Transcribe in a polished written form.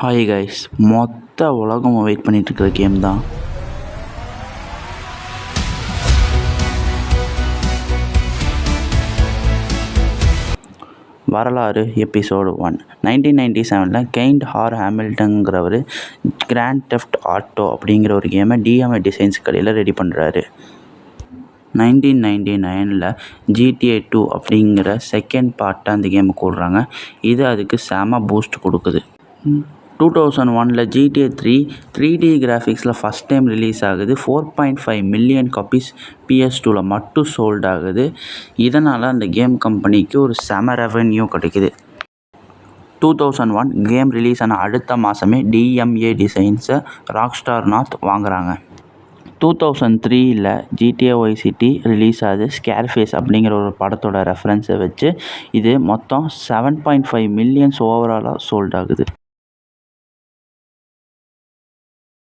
Hi guys, மொத்த உலகம் wait பண்ணிட்டு இருக்கிற கேம் தான் வரலாறு எபிசோடு 1. 1997 கெய்ன் ஆர் ஹாமில்டன்கிறவர் கிராண்ட் தெஃப்ட் ஆட்டோ அப்படிங்கிற ஒரு கேமை டிஎம்ஏ டிசைன்ஸ் கடையில் ரெடி பண்ணுறாரு. 1999 GTA 2 அப்படிங்கிற செகண்ட் பார்ட்டை அந்த கேமை கூடுறாங்க. இது அதுக்கு செம பூஸ்ட் கொடுக்குது. 2001 GTA 3 3D கிராஃபிக்ஸில் ஃபஸ்ட் டைம் ரிலீஸ் ஆகுது. 4.5 மில்லியன் காப்பீஸ் PS2 மட்டும் சோல்ட் ஆகுது. இதனால் அந்த கேம் கம்பெனிக்கு ஒரு செம ரெவென்யூ கிடைக்குது. 2001 கேம் ரிலீஸ் ஆன அடுத்த மாதமே டிஎம்ஏ டிசைன்ஸை ராக்ஸ்டார் நார்த் வாங்குறாங்க. 2003 GTA Vice City ரிலீஸ் ஆகுது. ஸ்கேர்ஃபேஸ் அப்படிங்கிற ஒரு படத்தோட ரெஃபரன்ஸை வச்சு இது மொத்தம் 7.5 மில்லியன்ஸ் ஓவராலாக சோல்ட் ஆகுது.